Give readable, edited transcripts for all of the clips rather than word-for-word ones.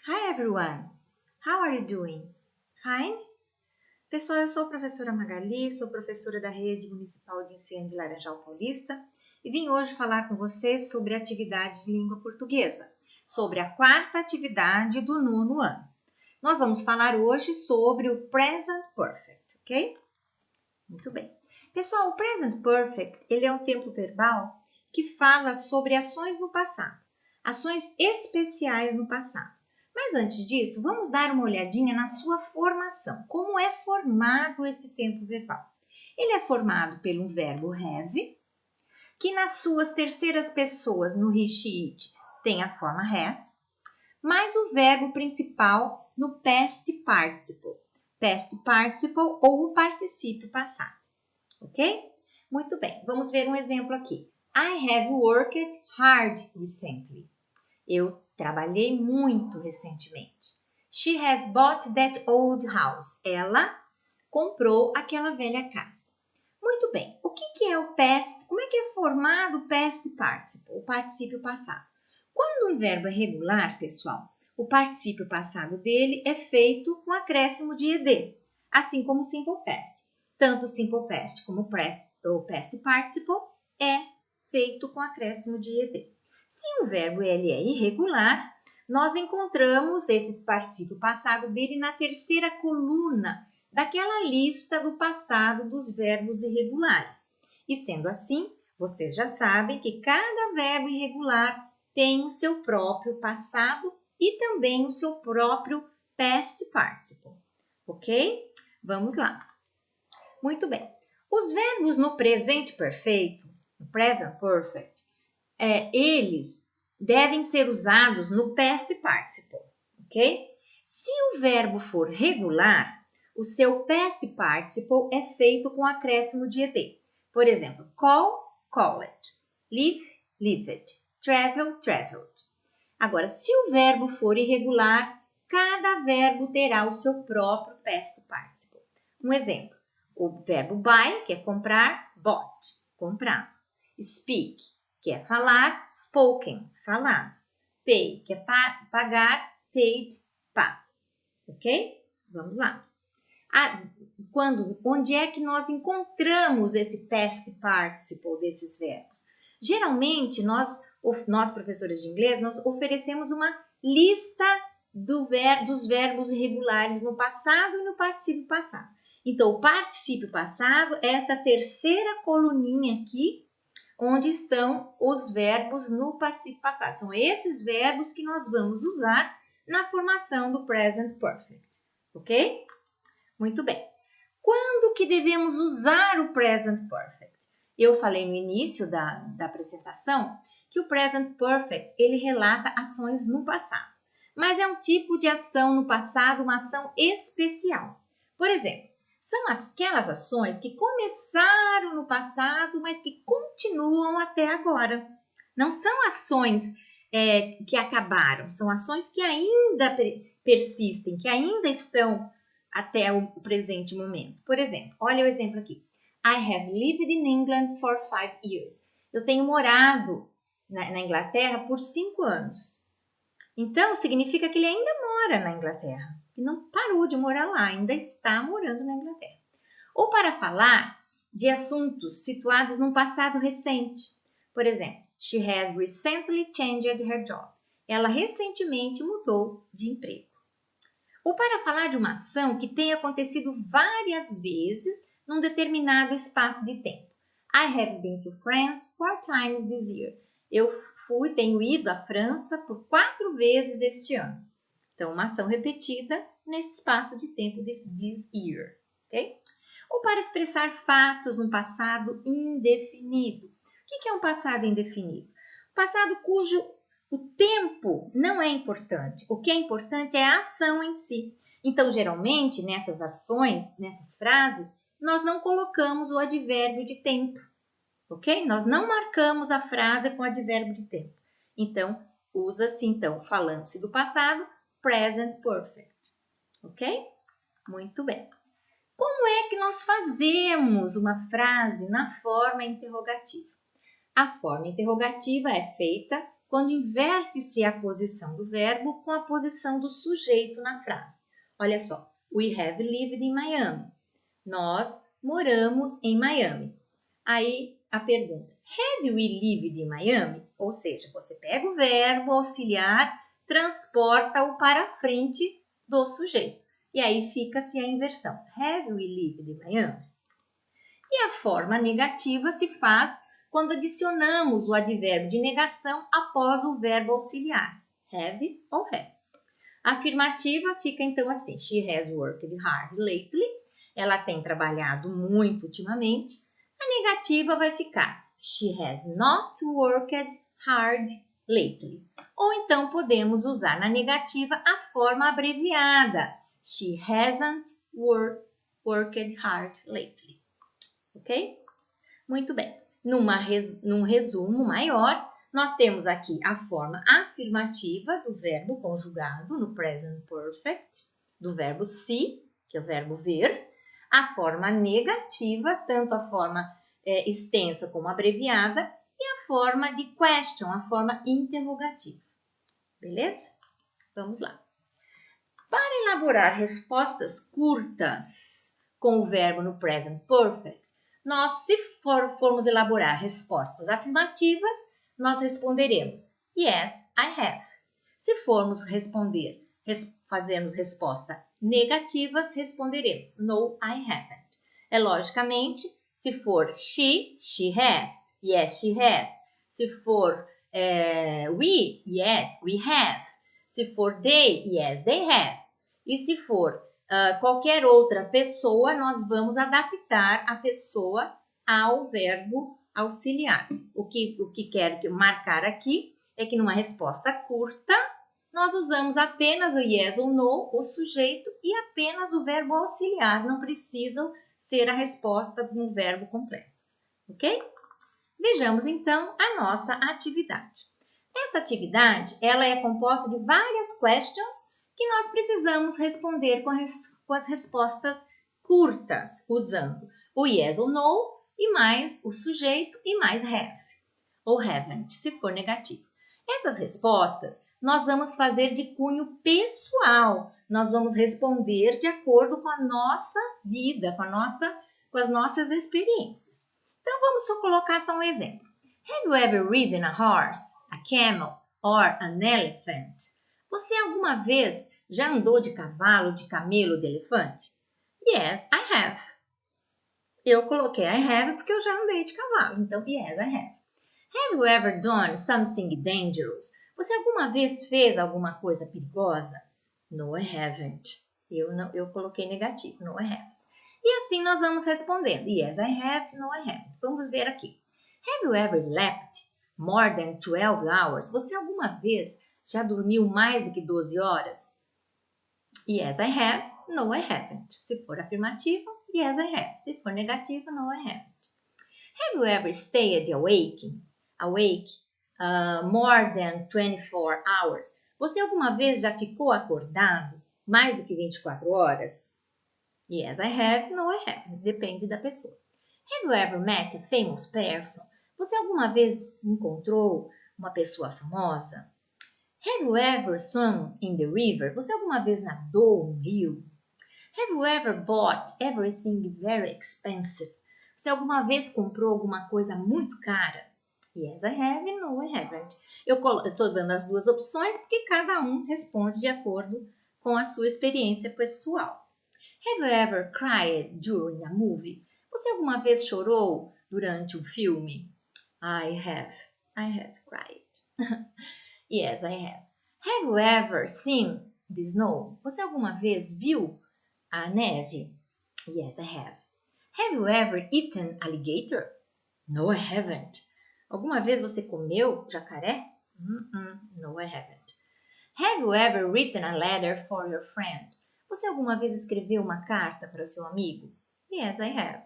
Hi everyone! How are you doing? Fine? Pessoal, eu sou a professora Magali, sou professora da Rede Municipal de Ensino de Laranjal Paulista e vim hoje falar com vocês sobre a atividade de língua portuguesa, sobre a quarta atividade do 9º ano. Nós vamos falar hoje sobre o Present Perfect, ok? Muito bem. Pessoal, o Present Perfect, ele é um tempo verbal que fala sobre ações no passado, ações especiais no passado. Mas antes disso, vamos dar uma olhadinha na sua formação. Como é formado esse tempo verbal? Ele é formado pelo verbo have, que nas suas terceiras pessoas, no he, she, it, tem a forma has, mais o verbo principal no past participle. Past participle ou o particípio passado. Ok? Muito bem, vamos ver um exemplo aqui. I have worked hard recently. Eu trabalhei muito recentemente. She has bought that old house. Ela comprou aquela velha casa. Muito bem. O que é o past? Como é que é formado o past participle, o particípio passado? Quando um verbo é regular, pessoal, o particípio passado dele é feito com acréscimo de ed, assim como o simple past. Tanto o simple past como o past participle é feito com acréscimo de ed. Se o verbo ele é irregular, nós encontramos esse particípio passado dele na terceira coluna daquela lista do passado dos verbos irregulares. E sendo assim, vocês já sabem que cada verbo irregular tem o seu próprio passado e também o seu próprio past participle. Ok? Vamos lá. Muito bem. Os verbos no presente perfeito, no present perfect, eles devem ser usados no past participle, ok? Se o verbo for regular, o seu past participle é feito com acréscimo de ed. Por exemplo, call, called, live, lived, travel, traveled. Agora, se o verbo for irregular, cada verbo terá o seu próprio past participle. Um exemplo, o verbo buy, que é comprar, bought, comprado. Speak, que é falar, spoken, falado. Pay, que é pagar, paid, pago. Ok? Vamos lá. Onde é que nós encontramos esse past participle desses verbos? Geralmente, nós professores de inglês, nós oferecemos uma lista dos verbos irregulares no passado e no particípio passado. Então, o particípio passado é essa terceira coluninha aqui, onde estão os verbos no particípio passado. São esses verbos que nós vamos usar na formação do Present Perfect, ok? Muito bem. Quando que devemos usar o Present Perfect? Eu falei no início da apresentação que o Present Perfect, ele relata ações no passado, mas é um tipo de ação no passado, uma ação especial. Por exemplo, são aquelas ações que começaram no passado, mas que continuam até agora. Não são ações que acabaram, são ações que ainda persistem, que ainda estão até o presente momento. Por exemplo, olha o exemplo aqui. I have lived in England for 5 years. Eu tenho morado na Inglaterra por 5 anos. Então, significa que ele ainda mora na Inglaterra. E não parou de morar lá, ainda está morando na Inglaterra. Ou para falar de assuntos situados num passado recente. Por exemplo, she has recently changed her job. Ela recentemente mudou de emprego. Ou para falar de uma ação que tenha acontecido várias vezes num determinado espaço de tempo. I have been to France 4 times this year. Eu tenho ido à França por 4 vezes este ano. Então, uma ação repetida nesse espaço de tempo this year, ok? Ou para expressar fatos num passado indefinido. O que é um passado indefinido? Passado cujo o tempo não é importante. O que é importante é a ação em si. Então, geralmente, nessas ações, nessas frases, nós não colocamos o advérbio de tempo, ok? Nós não marcamos a frase com advérbio de tempo. Então, usa-se, então, falando-se do passado, present perfect, ok? Muito bem. Como é que nós fazemos uma frase na forma interrogativa? A forma interrogativa é feita quando inverte-se a posição do verbo com a posição do sujeito na frase. Olha só, we have lived in Miami. Nós moramos em Miami. Aí a pergunta, have we lived in Miami? Ou seja, você pega o verbo auxiliar, transporta-o para frente do sujeito. E aí fica-se a inversão. Have we lived in Miami? E a forma negativa se faz quando adicionamos o advérbio de negação após o verbo auxiliar. Have ou has. A afirmativa fica então assim. She has worked hard lately. Ela tem trabalhado muito ultimamente. A negativa vai ficar she has not worked hard lately. Ou então podemos usar na negativa a forma abreviada. She hasn't worked hard lately. Ok? Muito bem. Num resumo maior, nós temos aqui a forma afirmativa do verbo conjugado no present perfect, do verbo see, que é o verbo ver. A forma negativa, tanto a forma extensa como abreviada, e a forma de question, a forma interrogativa. Beleza? Vamos lá. Para elaborar respostas curtas com o verbo no present perfect, nós, se formos elaborar respostas afirmativas, nós responderemos yes, I have. Se formos fazermos resposta negativas, responderemos no, I haven't. Logicamente, se for she has. Yes, she has. Se for we, yes, we have. Se for they, yes, they have. E se for qualquer outra pessoa, nós vamos adaptar a pessoa ao verbo auxiliar. O que quero marcar aqui é que numa resposta curta, nós usamos apenas o yes ou no, o sujeito, e apenas o verbo auxiliar. Não precisam ser a resposta no verbo completo. Ok? Vejamos então a nossa atividade. Essa atividade ela é composta de várias questions que nós precisamos responder com as respostas curtas, usando o yes ou no, e mais o sujeito, e mais have, ou haven't, se for negativo. Essas respostas nós vamos fazer de cunho pessoal, nós vamos responder de acordo com a nossa vida, com as nossas experiências. Então, vamos colocar só um exemplo. Have you ever ridden a horse, a camel or an elephant? Você alguma vez já andou de cavalo, de camelo, de elefante? Yes, I have. Eu coloquei I have porque eu já andei de cavalo, então yes, I have. Have you ever done something dangerous? Você alguma vez fez alguma coisa perigosa? No, I haven't. Eu coloquei negativo, no, I haven't. E assim nós vamos respondendo. Yes, I have, no, I haven't. Vamos ver aqui. Have you ever slept more than 12 hours? Você alguma vez já dormiu mais do que 12 horas? Yes, I have, no, I haven't. Se for afirmativo, yes, I have. Se for negativo, no, I haven't. Have you ever stayed awake more than 24 hours? Você alguma vez já ficou acordado mais do que 24 horas? Yes, I have, no, I haven't. Depende da pessoa. Have you ever met a famous person? Você alguma vez encontrou uma pessoa famosa? Have you ever swum in the river? Você alguma vez nadou no rio? Have you ever bought everything very expensive? Você alguma vez comprou alguma coisa muito cara? Yes, I have, no, I haven't. Eu estou dando as duas opções porque cada um responde de acordo com a sua experiência pessoal. Have you ever cried during a movie? Você alguma vez chorou durante um filme? I have cried. Yes, I have. Have you ever seen the snow? Você alguma vez viu a neve? Yes, I have. Have you ever eaten alligator? No, I haven't. Alguma vez você comeu jacaré? No, I haven't. Have you ever written a letter for your friend? Você alguma vez escreveu uma carta para o seu amigo? Yes, I have.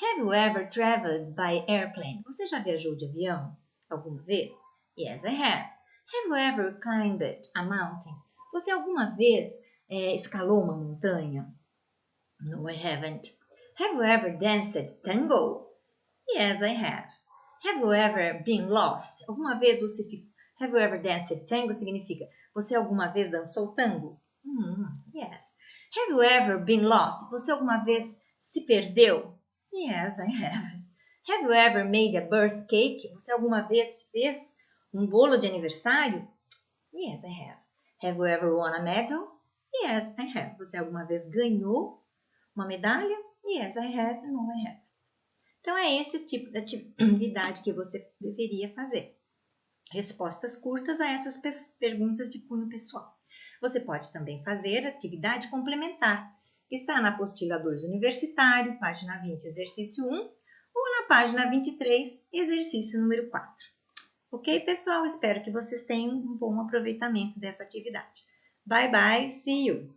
Have you ever traveled by airplane? Você já viajou de avião alguma vez? Yes, I have. Have you ever climbed a mountain? Você alguma vez escalou uma montanha? No, I haven't. Have you ever danced tango? Yes, I have. Have you ever been lost? Alguma vez você Have you ever danced tango significa você alguma vez dançou tango? Yes. Have you ever been lost? Você alguma vez se perdeu? Yes, I have. Have you ever made a birthday cake? Você alguma vez fez um bolo de aniversário? Yes, I have. Have you ever won a medal? Yes, I have. Você alguma vez ganhou uma medalha? Yes, I have. No, I have. Então, é esse tipo de atividade que você deveria fazer. Respostas curtas a essas perguntas de cunho pessoal. Você pode também fazer atividade complementar, que está na apostila 2 universitário, página 20, exercício 1, ou na página 23, exercício número 4. Ok, pessoal? Espero que vocês tenham um bom aproveitamento dessa atividade. Bye, bye, see you!